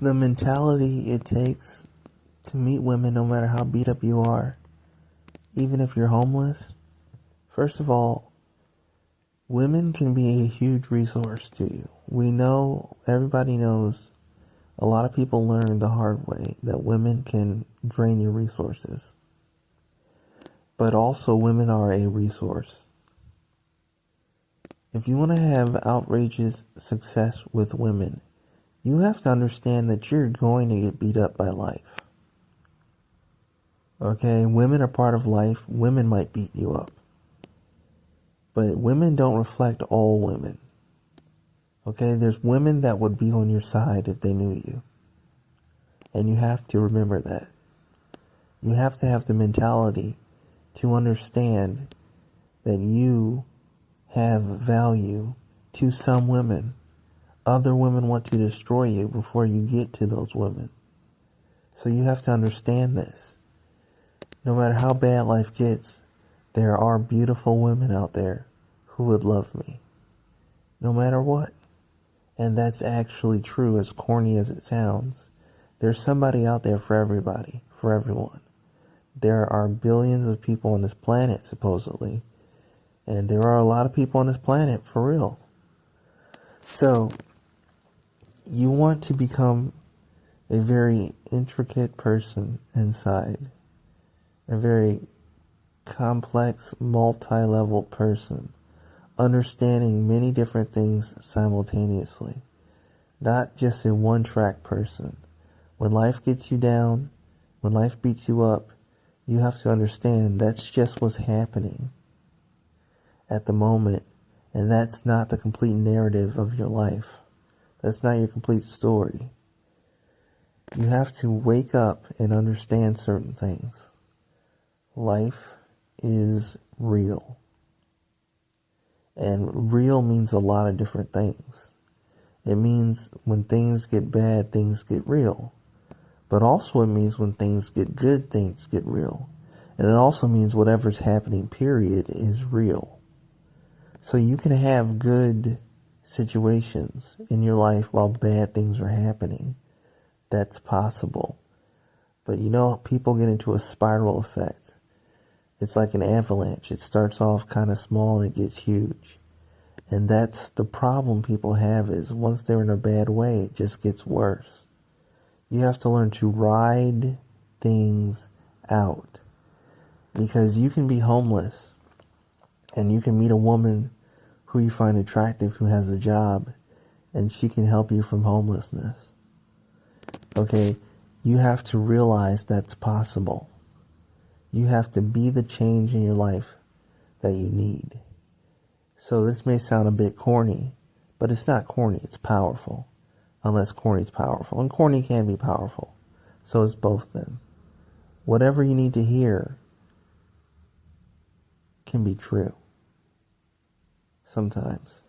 the mentality it takes to meet women, no matter how beat up you are, even if you're homeless. First of all, women can be a huge resource to you. We know, everybody knows, a lot of people learn the hard way that women can drain your resources. But also, women are a resource. If you want to have outrageous success with women, you have to understand that you're going to get beat up by life. Okay, women are part of life. Women might beat you up. But women don't reflect all women. Okay, there's women that would be on your side if they knew you. And you have to remember that. You have to have the mentality to understand that you have value to some women. Other women want to destroy you before you get to those women. So you have to understand this. No matter how bad life gets, there are beautiful women out there who would love me. No matter what. And that's actually true, as corny as it sounds. There's somebody out there for everybody, for everyone. There are billions of people on this planet, supposedly. And there are a lot of people on this planet, for real. So, you want to become a very intricate person inside. A very complex, multi-level person. Understanding many different things simultaneously. Not just a one-track person. When life gets you down, when life beats you up, you have to understand that's just what's happening at the moment, and that's not the complete narrative of your life. That's not your complete story. You have to wake up and understand certain things. Life is real. And real means a lot of different things. It means when things get bad, things get real. But also it means when things get good, things get real. And it also means whatever's happening, period, is real. So you can have good situations in your life while bad things are happening. That's possible. But you know, people get into a spiral effect. It's like an avalanche. It starts off kind of small and it gets huge. And that's the problem people have, is once they're in a bad way, it just gets worse. You have to learn to ride things out. Because you can be homeless and you can meet a woman who you find attractive who has a job, and she can help you from homelessness. Okay, you have to realize that's possible. You have to be the change in your life that you need. So this may sound a bit corny, but it's not corny, it's powerful. Unless corny is powerful. And corny can be powerful. So it's both then. Whatever you need to hear can be true. Sometimes.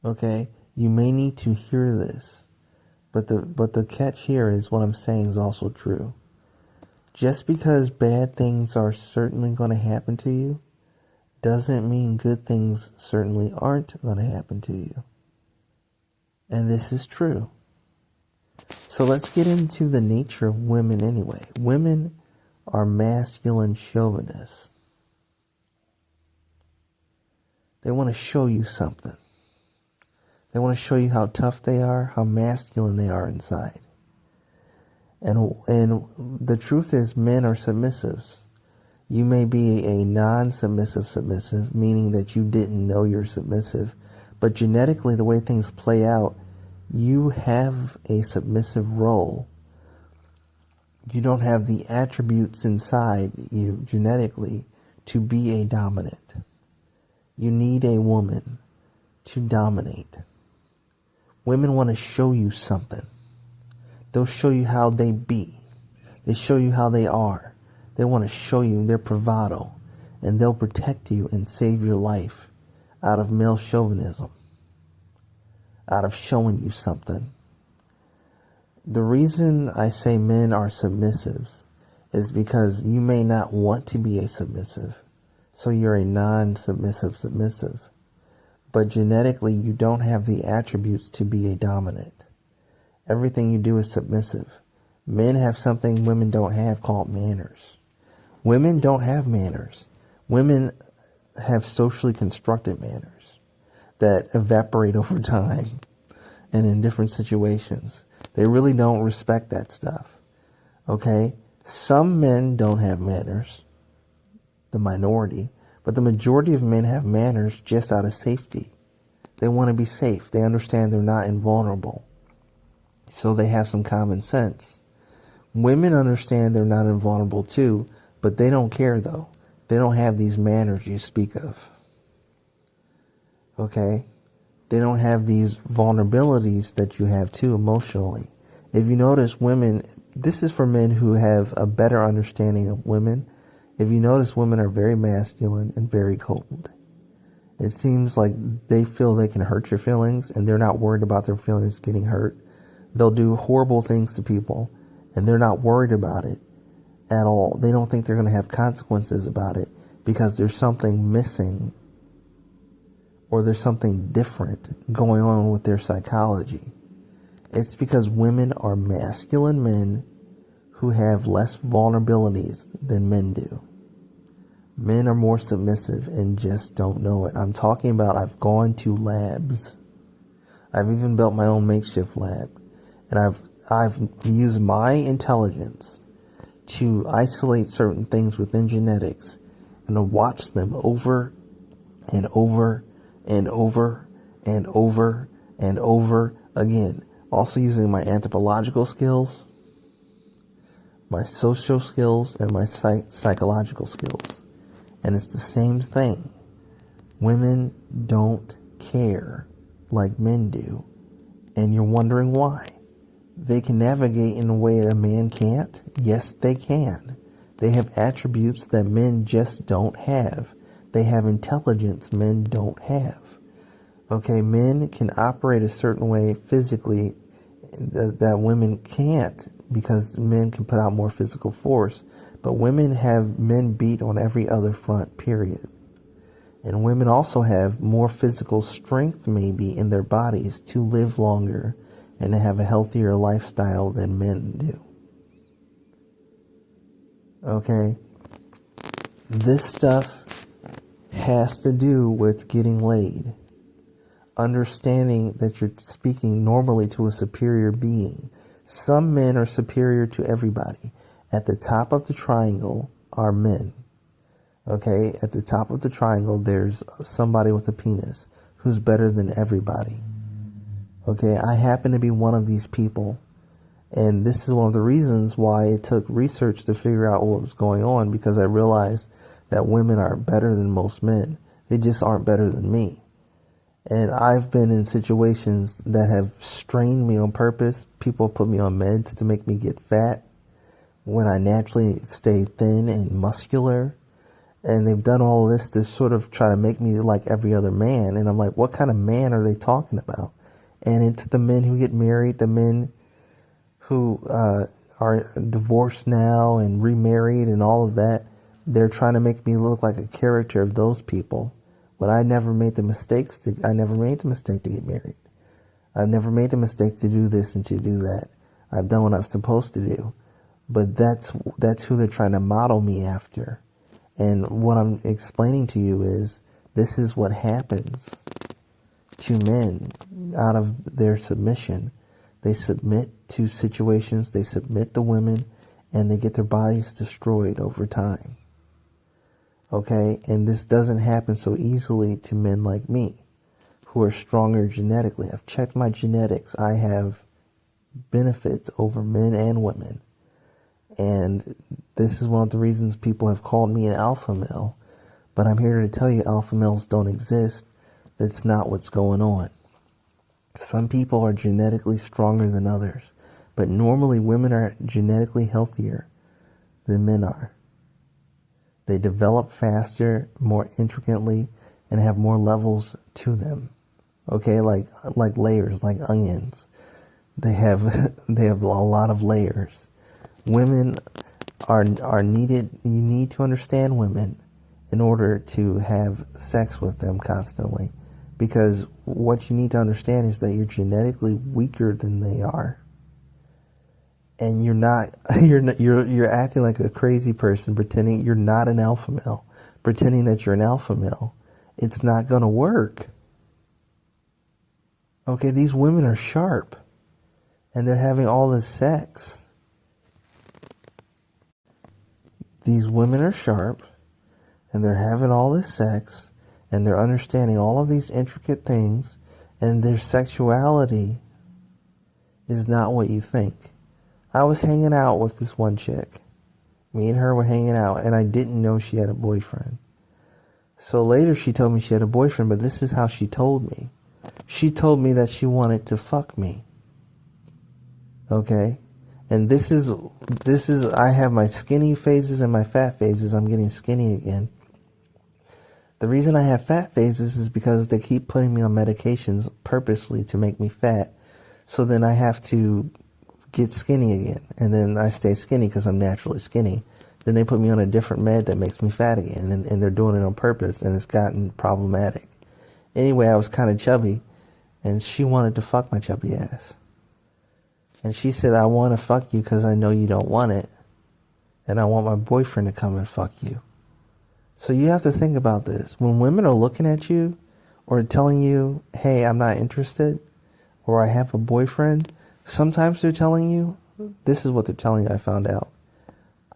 Okay? You may need to hear this. But the catch here is what I'm saying is also true. Just because bad things are certainly going to happen to you doesn't mean good things certainly aren't going to happen to you. And this is true. So let's get into the nature of women anyway. Women are masculine chauvinists. They want to show you something. They want to show you how tough they are, how masculine they are inside. And the truth is, men are submissives. You may be a non-submissive submissive, meaning that you didn't know you're submissive. But genetically, the way things play out, you have a submissive role. You don't have the attributes inside you genetically to be a dominant. You need a woman to dominate. Women want to show you something. They'll show you how they be. They show you how they are. They want to show you their bravado. And they'll protect you and save your life out of male chauvinism. Out of showing you something. The reason I say men are submissives is because you may not want to be a submissive. So you're a non-submissive submissive. But genetically, you don't have the attributes to be a dominant. Everything you do is submissive. Men have something women don't have called manners. Women don't have manners. Women have socially constructed manners that evaporate over time and in different situations. They really don't respect that stuff. Okay? Some men don't have manners, the minority, but the majority of men have manners just out of safety. They want to be safe. They understand they're not invulnerable. So they have some common sense. Women understand they're not invulnerable too, but they don't care though. They don't have these manners you speak of. Okay? They don't have these vulnerabilities that you have too emotionally. If you notice, women, this is for men who have a better understanding of women. If you notice, women are very masculine and very cold. It seems like they feel they can hurt your feelings and they're not worried about their feelings getting hurt. They'll do horrible things to people and they're not worried about it at all. They don't think they're going to have consequences about it because there's something missing or there's something different going on with their psychology. It's because women are masculine men who have less vulnerabilities than men do. Men are more submissive and just don't know it. I'm talking about I've gone to labs. I've even built my own makeshift lab. And I've used my intelligence to isolate certain things within genetics and to watch them over and over and over and over and over again. Also using my anthropological skills, my social skills, and my psychological skills. And it's the same thing. Women don't care like men do. And you're wondering why. They can navigate in a way a man can't. Yes, they can. They have attributes that men just don't have. They have intelligence men don't have. Okay, men can operate a certain way physically that women can't because men can put out more physical force. But women have men beat on every other front, period. And women also have more physical strength maybe in their bodies to live longer and to have a healthier lifestyle than men do. Okay? This stuff has to do with getting laid. Understanding that you're speaking normally to a superior being. Some men are superior to everybody. At the top of the triangle are men. Okay? At the top of the triangle, there's somebody with a penis who's better than everybody. Okay? I happen to be one of these people. And this is one of the reasons why it took research to figure out what was going on, because I realized that women are better than most men. They just aren't better than me. And I've been in situations that have strained me on purpose. People put me on meds to make me get fat when I naturally stay thin and muscular. And they've done all this to sort of try to make me like every other man. And I'm like, what kind of man are they talking about? And it's the men who get married, the men who are divorced now and remarried and all of that. They're trying to make me look like a character of those people. But I never made the mistake to get married. I've never made the mistake to do this and to do that. I've done what I'm supposed to do. But that's who they're trying to model me after. And what I'm explaining to you is this is what happens to men out of their submission. They submit to situations, they submit to women, and they get their bodies destroyed over time. Okay? And this doesn't happen so easily to men like me, who are stronger genetically. I've checked my genetics. I have benefits over men and women. And this is one of the reasons people have called me an alpha male. But I'm here to tell you alpha males don't exist. That's not what's going on. Some people are genetically stronger than others. But normally women are genetically healthier than men are. They develop faster, more intricately, and have more levels to them. Okay, like layers, like onions. They have a lot of layers. Women are needed. You need to understand women in order to have sex with them constantly, because what you need to understand is that you're genetically weaker than they are. and you're acting like a crazy person, pretending you're not an alpha male, pretending that you're an alpha male. It's not gonna work. Okay, these women are sharp, and they're having all this sex. These women are sharp, and they're having all this sex, and they're understanding all of these intricate things, and their sexuality is not what you think. I was hanging out with this one chick. Me and her were hanging out, and I didn't know she had a boyfriend. So later she told me she had a boyfriend, but this is how she told me. She told me that she wanted to fuck me. Okay? And this is, I have my skinny phases and my fat phases. I'm getting skinny again. The reason I have fat phases is because they keep putting me on medications purposely to make me fat. So then I have to get skinny again. And then I stay skinny because I'm naturally skinny. Then they put me on a different med that makes me fat again. And they're doing it on purpose. And it's gotten problematic. Anyway, I was kind of chubby. And she wanted to fuck my chubby ass. And she said, I want to fuck you because I know you don't want it. And I want my boyfriend to come and fuck you. So you have to think about this. When women are looking at you or telling you, hey, I'm not interested, or I have a boyfriend, sometimes they're telling you, this is what they're telling you, I found out.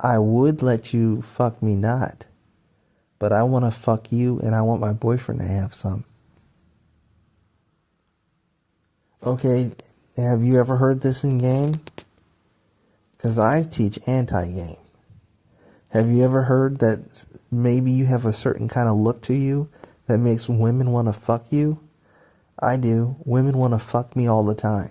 I would let you fuck me not, but I want to fuck you and I want my boyfriend to have some. Okay, have you ever heard this in game? Because I teach anti-game. Have you ever heard that maybe you have a certain kind of look to you that makes women want to fuck you? I do. Women want to fuck me all the time.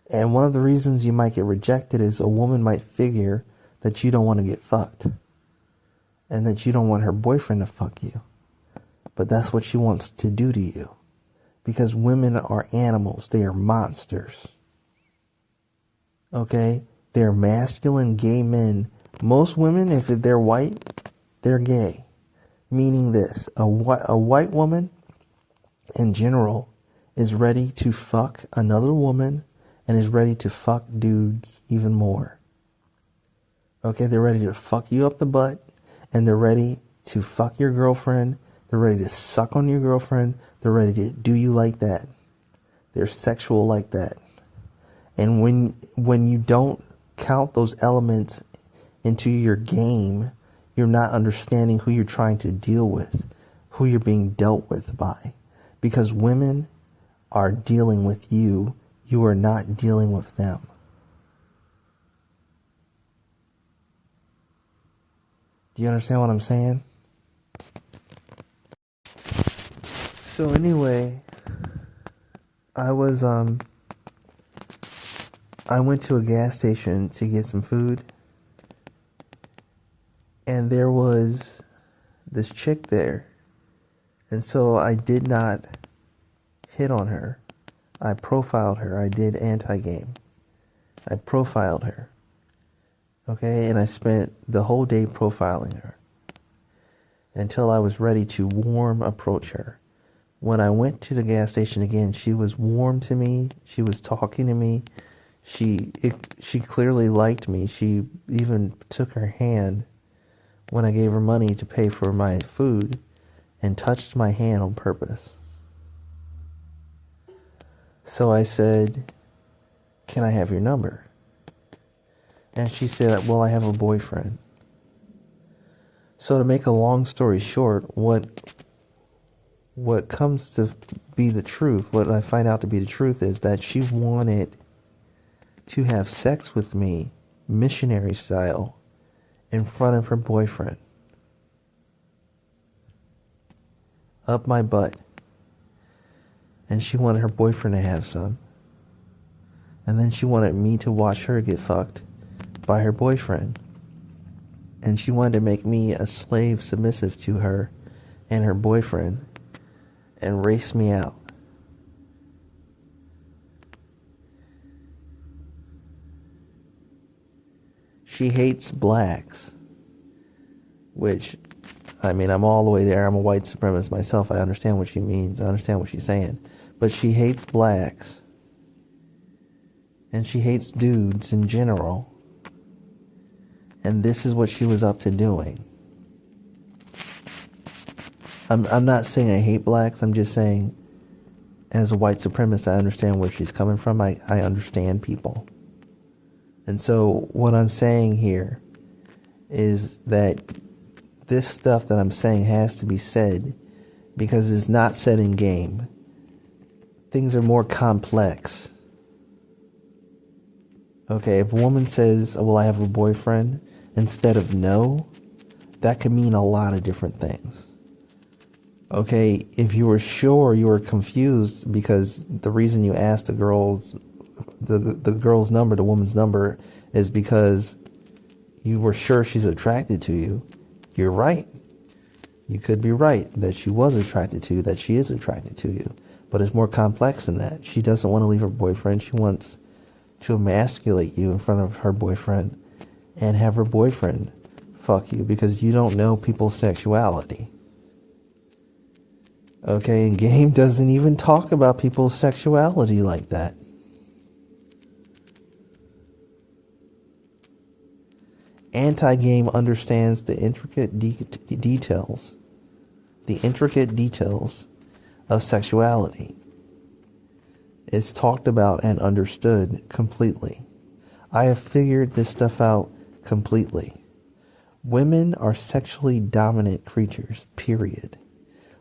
And one of the reasons you might get rejected is a woman might figure that you don't want to get fucked. And that you don't want her boyfriend to fuck you. But that's what she wants to do to you. Because women are animals. They are monsters. Okay? They're masculine gay men. Most women, if they're white, they're gay. Meaning this. A white woman, in general, is ready to fuck another woman and is ready to fuck dudes even more. Okay? They're ready to fuck you up the butt and they're ready to fuck your girlfriend. They're ready to suck on your girlfriend. They're ready to do you like that. They're sexual like that. And when you don't count those elements into your game, you're not understanding who you're trying to deal with, who you're being dealt with by. Because women are dealing with you. You are not dealing with them. Do you understand what I'm saying? So anyway, I went to a gas station to get some food, and there was this chick there, and so I did not hit on her. I profiled her. I did anti-game. I profiled her. Okay, and I spent the whole day profiling her until I was ready to warm approach her. When I went to the gas station again, she was warm to me. She was talking to me. She clearly liked me. She even took her hand when I gave her money to pay for my food and touched my hand on purpose. So I said, can I have your number? And she said, well, I have a boyfriend. So to make a long story short, what comes to be the truth, what I find out to be the truth is that she wanted to have sex with me, missionary style, in front of her boyfriend. Up my butt. And she wanted her boyfriend to have some. And then she wanted me to watch her get fucked by her boyfriend. And she wanted to make me a slave submissive to her and her boyfriend and race me out. She hates blacks, which, I mean, I'm all the way there. I'm a white supremacist myself. I understand what she means. I understand what she's saying. But she hates blacks. and she hates dudes in general. And this is what she was up to doing. I'm not saying I hate blacks. I'm just saying, as a white supremacist, I understand where she's coming from. I understand people. And so what I'm saying here is that this stuff that I'm saying has to be said because it's not said in game. Things are more complex. Okay, if a woman says, well, I have a boyfriend, instead of no, that could mean a lot of different things. Okay, if you were sure, you were confused because the reason you asked the girl's number, the woman's number, is because you were sure she's attracted to you, you're right. You could be right that she was attracted to you, that she is attracted to you. But it's more complex than that. She doesn't want to leave her boyfriend. She wants to emasculate you in front of her boyfriend and have her boyfriend fuck you because you don't know people's sexuality. Okay, and game doesn't even talk about people's sexuality like that. Anti-game understands the intricate details of sexuality. It's talked about and understood completely. I have figured this stuff out completely. Women are sexually dominant creatures, period.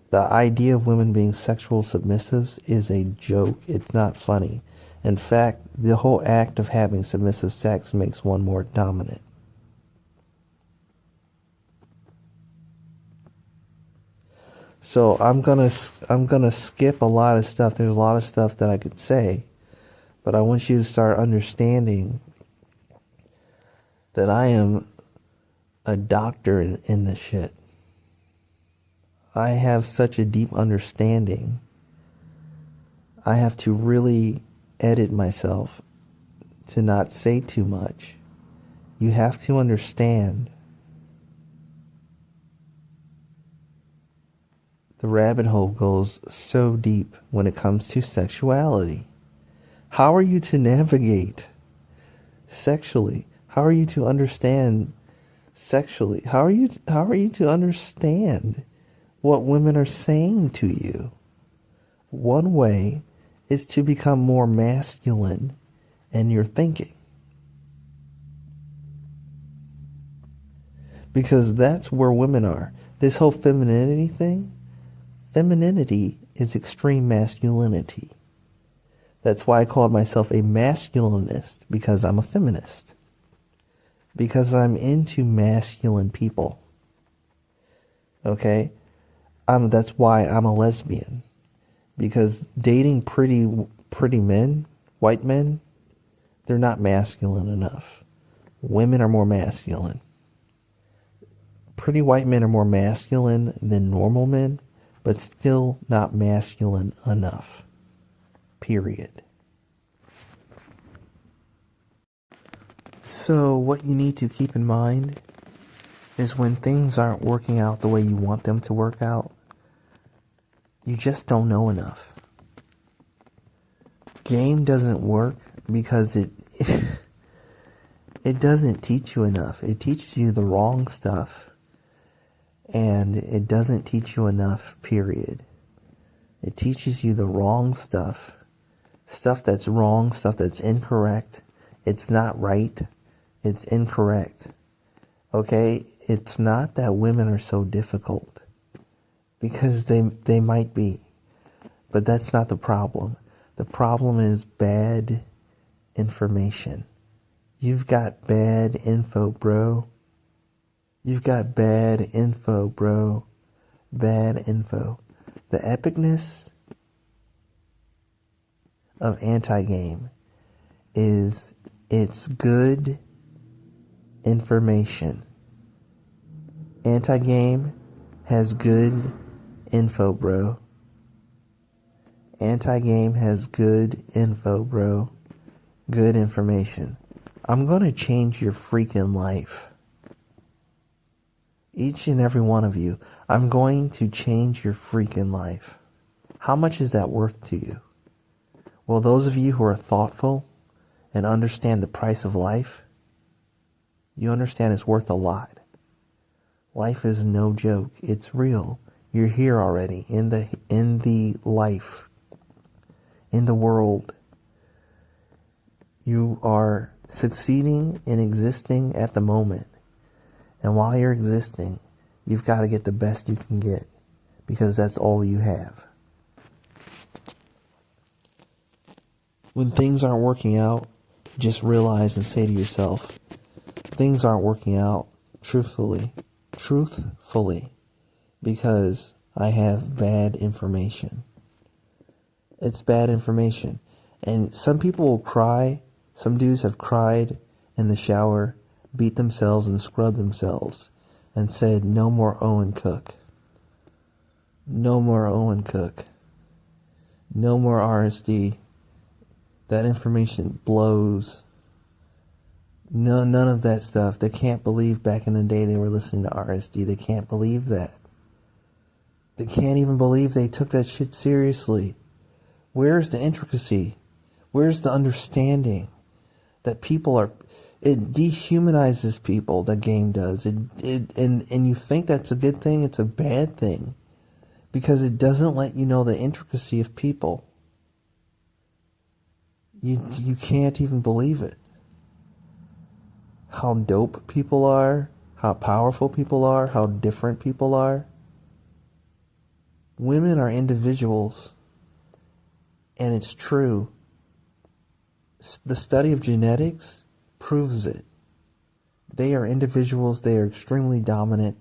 The idea of women being sexual submissives is a joke. It's not funny. In fact, the whole act of having submissive sex makes one more dominant. So I'm gonna skip a lot of stuff. There's a lot of stuff that I could say, but I want you to start understanding that I am a doctor in this shit. I have such a deep understanding. I have to really edit myself to not say too much. You have to understand the rabbit hole goes so deep when it comes to sexuality. How are you to navigate sexually? How are you to understand sexually? How are you to understand what women are saying to you? One way is to become more masculine in your thinking. Because that's where women are. This whole femininity thing, femininity is extreme masculinity. That's why I called myself a masculinist, because I'm a feminist. Because I'm into masculine people. Okay? That's why I'm a lesbian. Because dating pretty men, white men, they're not masculine enough. Women are more masculine. Pretty white men are more masculine than normal men, but still not masculine enough. Period. So what you need to keep in mind is when things aren't working out the way you want them to work out, you just don't know enough. Game doesn't work because it doesn't teach you enough. It teaches you the wrong stuff. And it doesn't teach you enough, period. It teaches you the wrong stuff. Stuff that's wrong, stuff that's incorrect. It's not right. It's incorrect. Okay? It's not that women are so difficult. Because they might be. But that's not the problem. The problem is bad information. You've got bad info, bro. You've got bad info, bro. Bad info. The epicness of anti-game is it's good information. Anti-game has good info, bro. Anti-game has good info, bro. Good information. I'm gonna change your freaking life. Each and every one of you, I'm going to change your freaking life. How much is that worth to you? Well, those of you who are thoughtful and understand the price of life, you understand it's worth a lot. Life is no joke. It's real. You're here already in the life, in the world. You are succeeding in existing at the moment. And while you're existing, you've got to get the best you can get, because that's all you have. When things aren't working out, just realize and say to yourself, things aren't working out truthfully, because I have bad information. It's bad information. And some people will cry. Some dudes have cried in the shower, beat themselves and scrubbed themselves, and said, no more Owen Cook. No more Owen Cook. No more RSD. That information blows. No, none of that stuff. They can't believe back in the day they were listening to RSD. They can't believe that. They can't even believe they took that shit seriously. Where's the intricacy? Where's the understanding that people are... It dehumanizes people, the game does. And you think that's a good thing? It's a bad thing. Because it doesn't let you know the intricacy of people. You can't even believe it. How dope people are, how powerful people are, how different people are. Women are individuals, and it's true. The study of genetics proves it. They are individuals, they are extremely dominant,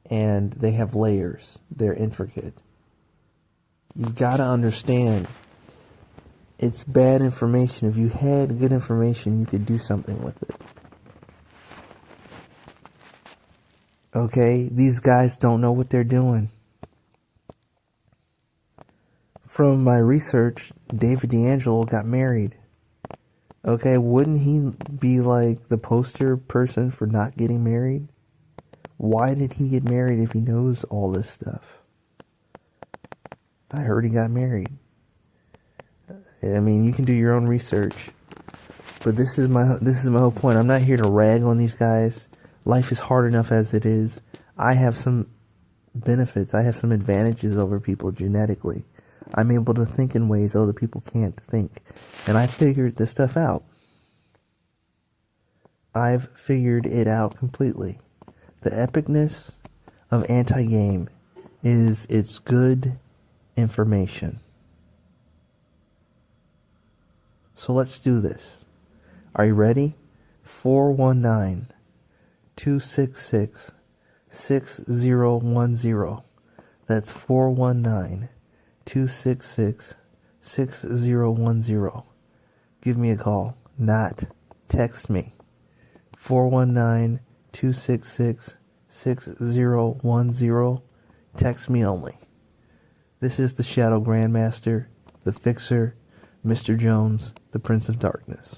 and they have layers. They're intricate. You've got to understand, it's bad information. If you had good information, you could do something with it. Okay? These guys don't know what they're doing. From my research, David D'Angelo got married. Okay, wouldn't he be like the poster person for not getting married? Why did he get married if he knows all this stuff? I heard he got married. I mean, you can do your own research. But this is my whole point. I'm not here to rag on these guys. Life is hard enough as it is. I have some benefits. I have some advantages over people genetically. I'm able to think in ways other people can't think. And I figured this stuff out. I've figured it out completely. The epicness of anti-game is its good information. So let's do this. Are you ready? 419-266-6010. That's 419-266-6010. Give me a call, not text me. 419-266-6010. Text me only. This is the Shadow Grandmaster, the Fixer, Mr. Jones, the Prince of Darkness.